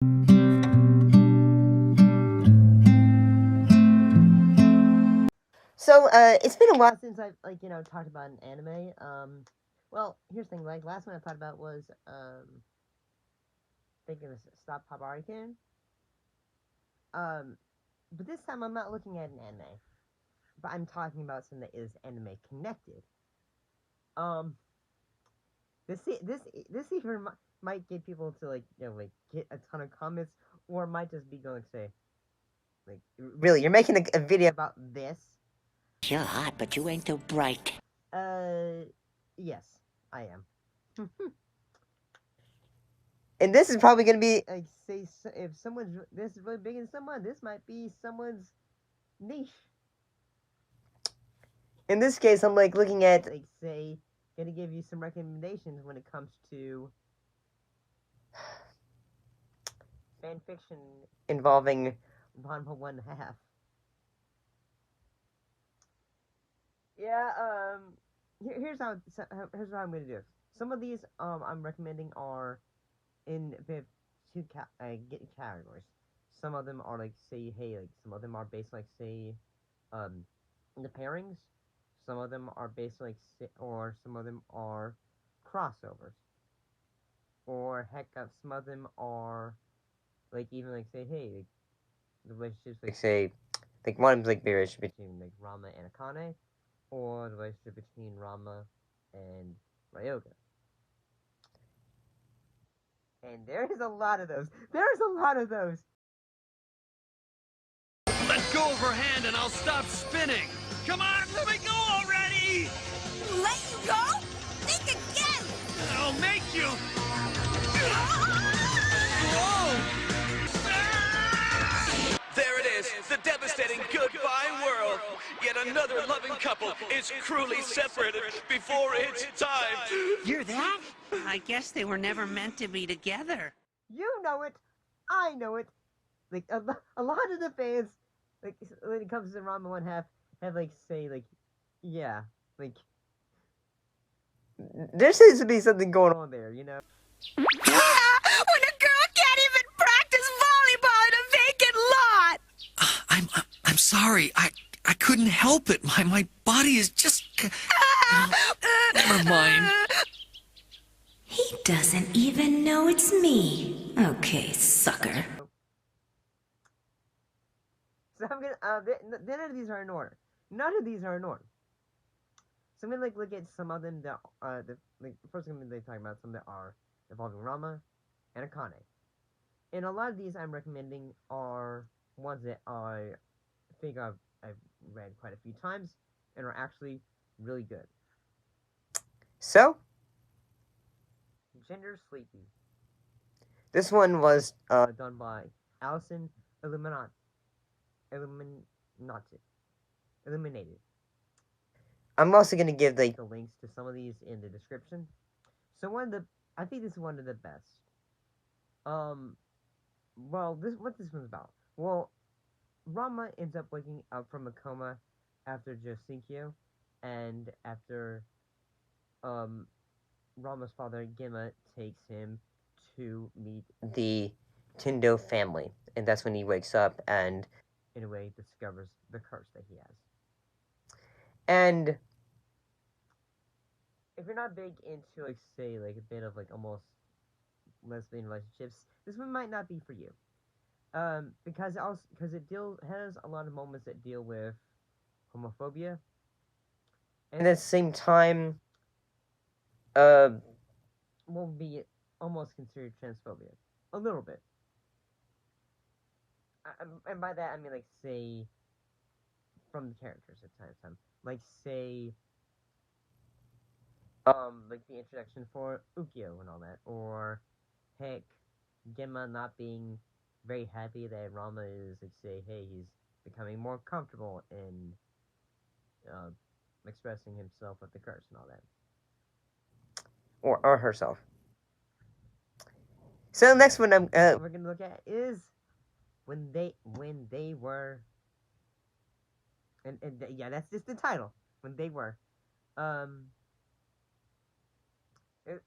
So, it's been a while since I've, talked about an anime. Well, here's the thing, like, last one I thought about was, I think it was Stop Pabarican. Um, but this time I'm not looking at an anime, but I'm talking about something that is anime connected. Um, this even might get people to, get a ton of comments, or might just be going to say, like, really, you're making a video about this? You're hot, but you ain't too bright. Yes, I am. And this is probably gonna be like, say, if someone's this is really big in someone, this might be someone's niche. In this case, I'm like looking at, like, say, gonna give you some recommendations when it comes to fan fiction involving Ranma 1/2. Yeah, here's how I'm gonna do it. Some of these I'm recommending are in get categories. Some of them are like, say, hey, like, some of them are based, like, say, um the pairings. Some of them are based, like, or some of them are crossovers. Or heck, some of them are like, even like, say, hey, like, the relationships, like, say, like, one of them's like the relationship between, like, Rama and Akane, or the relationship between Rama and Ryoga. And there is a lot of those. There's a lot of those. Let go of her hand and I'll stop spinning. Come on, let me go already! Let you go? Think again! I'll make you! Whoa! There it is, the devastating goodbye world. Yet another loving couple is cruelly separated before its time. You're that? I guess they were never meant to be together. You know it. I know it. Like, a lot of the fans, like, when it comes to Ranma 1/2, have, like, say, like, yeah, like, there seems to be something going on there, you know? When a girl can't even practice volleyball in a vacant lot! I'm sorry. I couldn't help it. My body is just... Never mind. He doesn't even know it's me. Okay, sucker. So I'm gonna, none of these are in order. None of these are in order. So I'm gonna, like, look at some of them that, first I'm gonna be talking about some that are involving Rama and Akane. And a lot of these I'm recommending are ones that I think I've read quite a few times and are actually really good. So, Gender Sleepy. This one was done by Allison Illuminated. I'm also gonna give, like, the links to some of these in the description. So I think this is one of the best. Well, what this one's about? Well, Rama ends up waking up from a coma after Josinkyo, and after Rama's father Gima takes him to meet the Tindo family, and that's when he wakes up and, in a way, discovers the curse that he has. And if you're not big into, like, say, like, a bit of, like, almost lesbian relationships, this one might not be for you. Because it has a lot of moments that deal with homophobia, and at the same time, will be almost considered transphobia, a little bit. And by that I mean, like, say, from the characters at times, like, say, like the introduction for Ukyo and all that, or heck, Gemma not being very happy that Rama is, like, say, hey, he's becoming more comfortable in expressing himself with the curse and all that, or herself. So the next one we're gonna look at is when they were, and yeah, that's just the title. When they were, the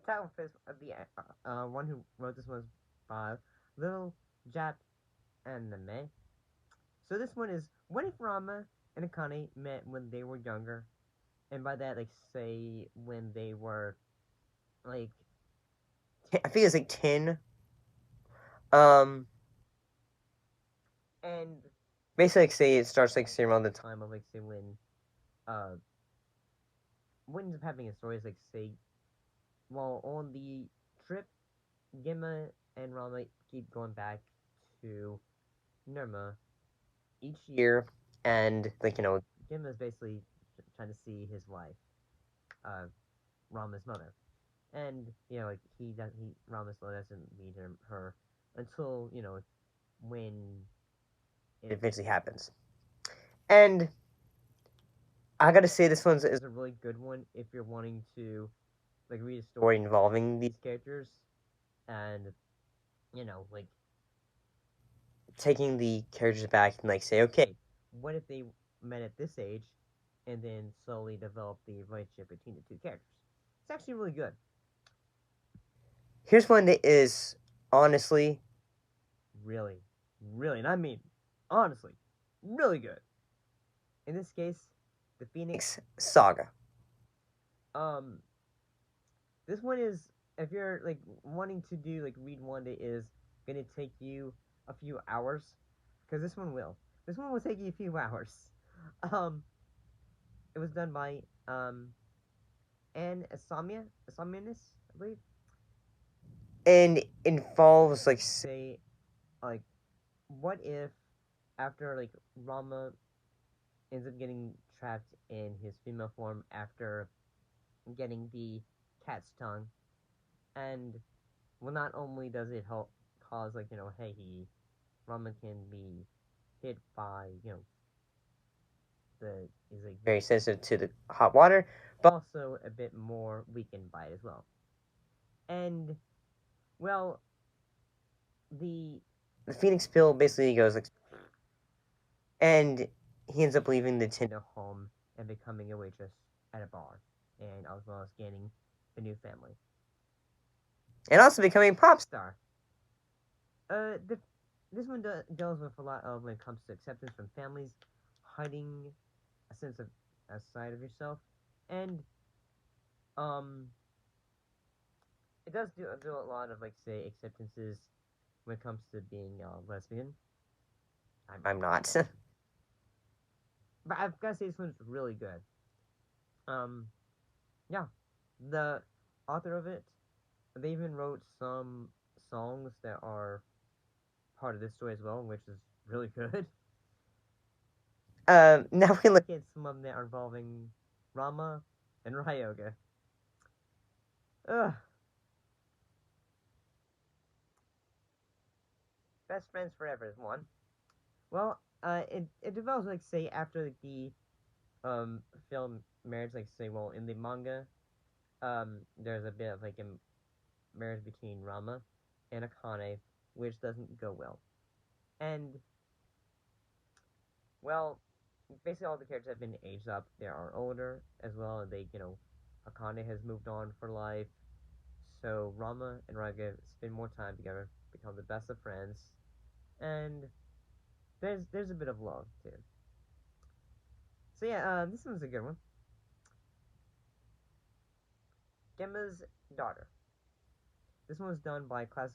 title of the one who wrote this was little Jap anime. So this one is what if Rama and Akane met when they were younger, and by that, like, say when they were like, I think it's like 10. And basically, like, say it starts like say around the time of like say when what ends up happening in stories like say while on the trip, Gemma and Rama keep going back to Nirma each year, and like Gemma's basically trying to see his wife, uh, Rama's mother, and like he Rama still doesn't meet her until when it eventually happens. And I gotta say, this one is a really good one if you're wanting to like read a story involving these characters, and like taking the characters back and like say, okay, what if they met at this age, and then slowly develop the relationship between the two characters? It's actually really good. Here's one that is honestly, really, really, and I mean honestly, really good. In this case, the Phoenix Saga. Um, this one is, if you're like wanting to do like read one that is gonna take you a few hours, because this one will. This one will take you a few hours. Um, it was done by Anne Asamianis, I believe, and involves like say like what if after like Rama ends up getting trapped in his female form after getting the cat's tongue, and well, not only does it help cause like hey, Rama can be hit by the is like very sensitive to the hot water, but also a bit more weakened by it as well. And well, the the Phoenix Pill basically goes like, and he ends up leaving the Tinder home and becoming a waitress at a bar, and as well as gaining a new family, and also becoming a pop star. The this one deals with a lot of when it comes to acceptance from families, hiding a sense of a side of yourself, and um, it does do a lot of like say acceptances when it comes to being lesbian. I'm not, but I've got to say this one's really good. Um, yeah, the author of it, they even wrote some songs that are part of this story as well, which is really good. Now we can look at some of them that are involving Rama and Ryoga. Ugh. Best friends forever is one. Well, it develops like say after like, the film marriage, like say well in the manga, there's a bit of like a marriage between Rama and Akane, which doesn't go well. And well, basically all the characters have been aged up. They are older as well, and they Akane has moved on for life. So Rama and Raga spend more time together, become the best of friends, and there's a bit of love too. So yeah, this one's a good one. Gemma's daughter. This one was done by class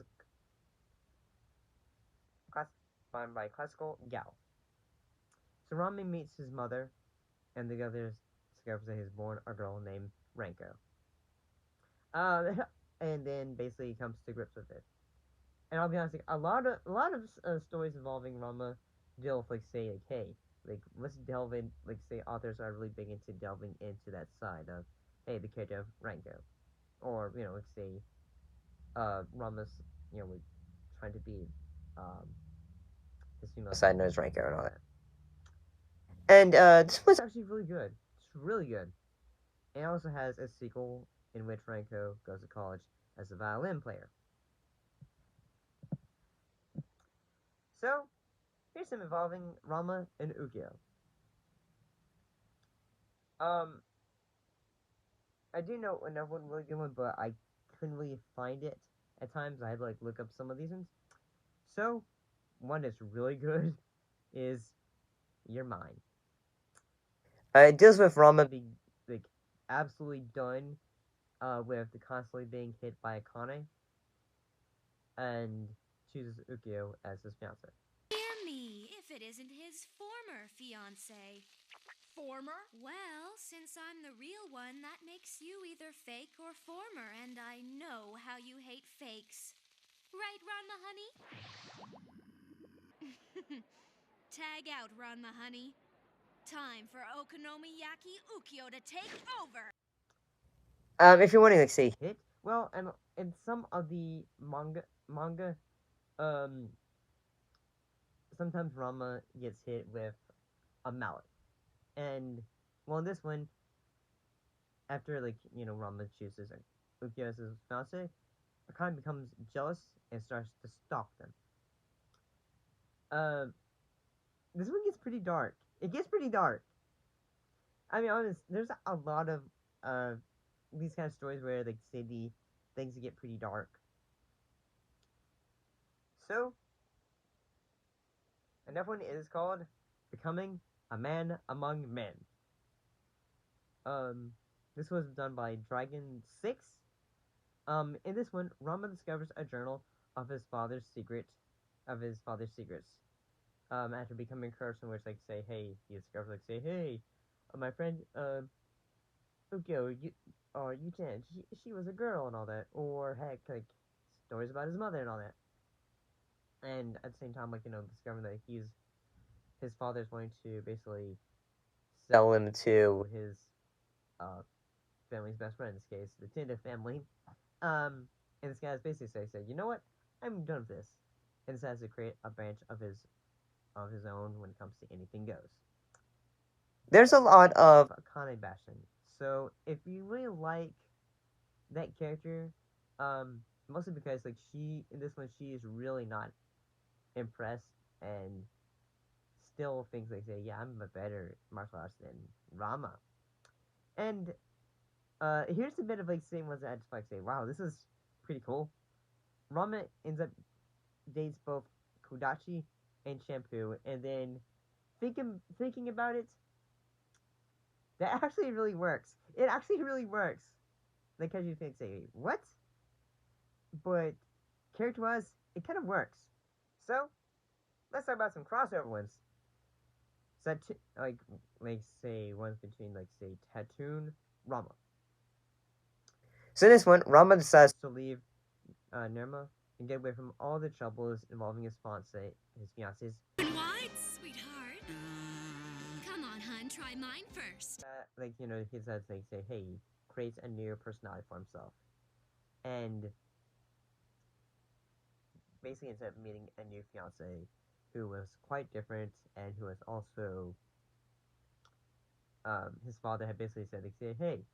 by Classical Gal. So Rami meets his mother, and the others discovers that he's born a girl named Ranko. And then basically comes to grips with it. And I'll be honest, like, a lot of stories involving Rama deal with like say like hey, like let's delve in, like say authors are really big into delving into that side of hey, the character of Ranko, or like say Rama's like trying to be um his female side knows Ranko and all that. And this was actually really good. It's really good. And it also has a sequel in which Ranko goes to college as a violin player. So, here's some involving Rama and Ukyo. Um, I do know another one really good one, but I couldn't really find it at times. I had to like look up some of these ones. So, one that's really good is Your Mind. It deals with Rama being like absolutely done with constantly being hit by a Kane and chooses Ukyo as his fiance. Dear me, if it isn't his former fiance. Former? Well, since I'm the real one, that makes you either fake or former, and I know how you hate fakes. Right, Ranma, honey? Tag out, Ranma, honey. Time for Okonomiyaki Ukyo to take over! If you're wondering, like, say hit, well, and in some of the manga, um, sometimes Rama gets hit with a mallet, and well, in this one, after Rama chooses Ukyo as his fiance, Akane becomes jealous and starts to stalk them. Um, this one gets pretty dark. It gets pretty dark. I mean, honest, there's a lot of uh these kind of stories where like say the things get pretty dark. So another one is called Becoming a Man Among Men. Um, this was done by Dragon 6. In this one, Rama discovers a journal of his father's secret, of his father's secrets. After becoming cursed, in which like say, hey, he discovers like say, hey, my friend, Ukyo, you can't. She was a girl and all that, or heck, like stories about his mother and all that. And at the same time, discovering that his father's going to basically sell him to his uh family's best friend. In this case, the Tinder family. And this guy's basically said, you know what, I'm done with this, and decides to create a branch of his own when it comes to anything goes. There's a lot of Akane bashing, so if you really like that character, mostly because like she in this one she is really not impressed and still thinks like say yeah I'm a better martial artist than Rama, and here's a bit of like saying ones that I just like say wow this is pretty cool. Rama ends up dates both Kodachi and Shampoo, and then thinking about it, that actually really works. It actually really works. Like, as you think, say, what? But character-wise, it kind of works. So, let's talk about some crossover ones. Like say ones between like say Tattoon, Rama. So in this one, Rama decides to leave Nirma and get away from all the troubles involving his fiance's. Wide, sweetheart. Come on, hun, try mine first. He decides like say, hey, he creates a new personality for himself, and basically ends up meeting a new fiance who was quite different and who was also his father had basically said like say, hey,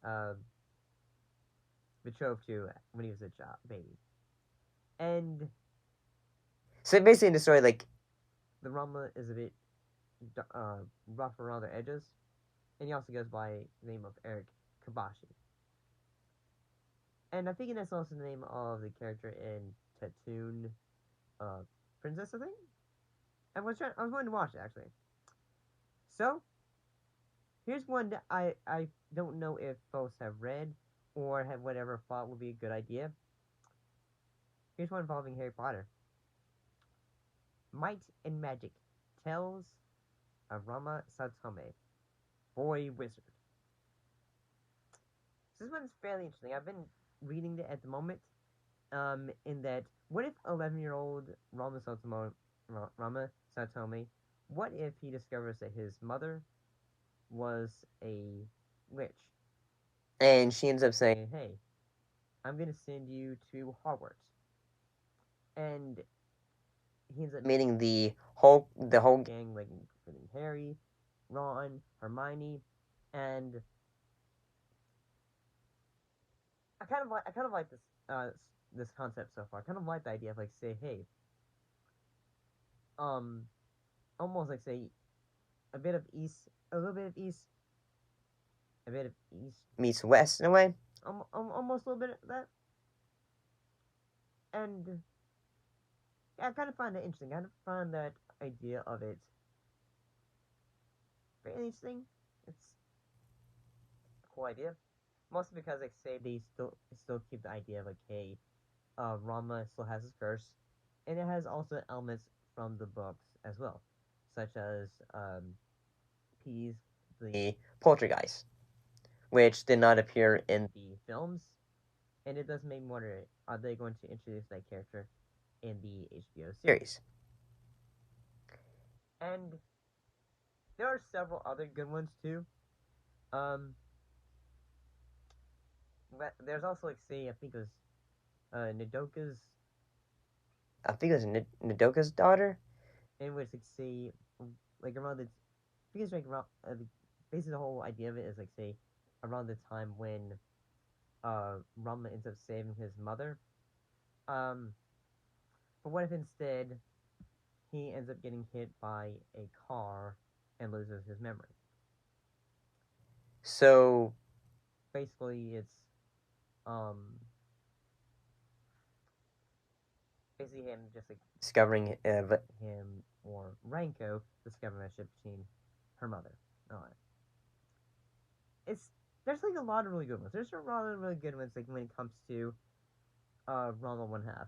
um, betrothed to when he was a baby. And so basically in the story, like, the Rama is a bit rough around the edges, and he also goes by the name of Eric Kabashi. And I think that's also the name of the character in Tattoon Princess, I think? I was going to watch it, actually. So, here's one that I don't know if folks have read or have whatever thought would be a good idea. Here's one involving Harry Potter. Might and Magic Tales of Rama Satome, Boy Wizard. So this one's fairly interesting. I've been reading it at the moment. In that, what if 11-year-old Rama Satome, what if he discovers that his mother was a witch? And she ends up saying, hey, I'm going to send you to Hogwarts. And he ends up meeting the whole gang, like including Harry, Ron, Hermione, and I kind of like this concept so far. I kind of like the idea of like say, hey, um, almost like say a bit of east, a little bit of east, a bit of east meets west in a way. Almost a little bit of that, and I kind of find it interesting. I kind of find that idea of it very interesting. It's a cool idea. Mostly because, like, say they still keep the idea of, like, hey, Ranma still has his curse, and it has also elements from the books as well, such as Peas, the poltergeist, which did not appear in the films, and it does make me wonder: are they going to introduce that character in the HBO series? And there are several other good ones too. Um, but there's also, like, say, I think it was Nidoka's. I think it was Nidoka's daughter, in which, like, say, like, around the, I think it's like around basically the whole idea of it is, like, say, around the time when Ranma ends up saving his mother. Um, but what if instead he ends up getting hit by a car and loses his memory? So basically, it's um basically him just, like, discovering him, or Ranko discovering that ship between her mother. Alright. It's There's, like, a lot of really good ones. There's a lot of really good ones, like, when it comes to Ranma One Half.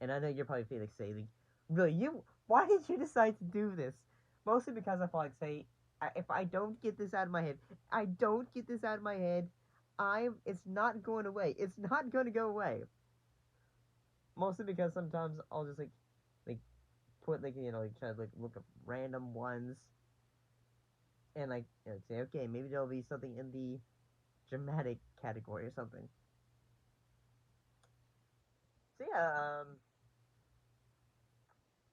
And I know you're probably feeling, like, say, like, really, why did you decide to do this? Mostly because I feel like, say, if I don't get this out of my head, it's not going away. It's not going to go away. Mostly because sometimes I'll just, like, put, like, like, try to, like, look up random ones, and, like, say, okay, maybe there'll be something in the dramatic category or something. So yeah,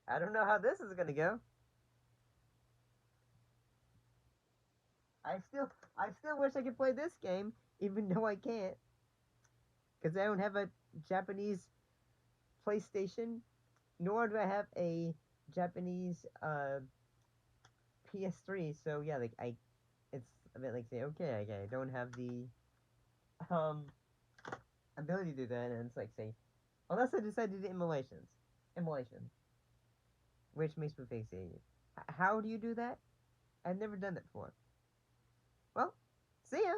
I don't know how this is gonna go. I still wish I could play this game, even though I can't, because I don't have a Japanese PlayStation, nor do I have a Japanese PS3. So yeah, like, it's a bit like, say, okay, I don't have the um ability to do that, and it's like, say, unless I decide to do emulation, which makes me think, say, how do you do that? I've never done that before. Well, see ya.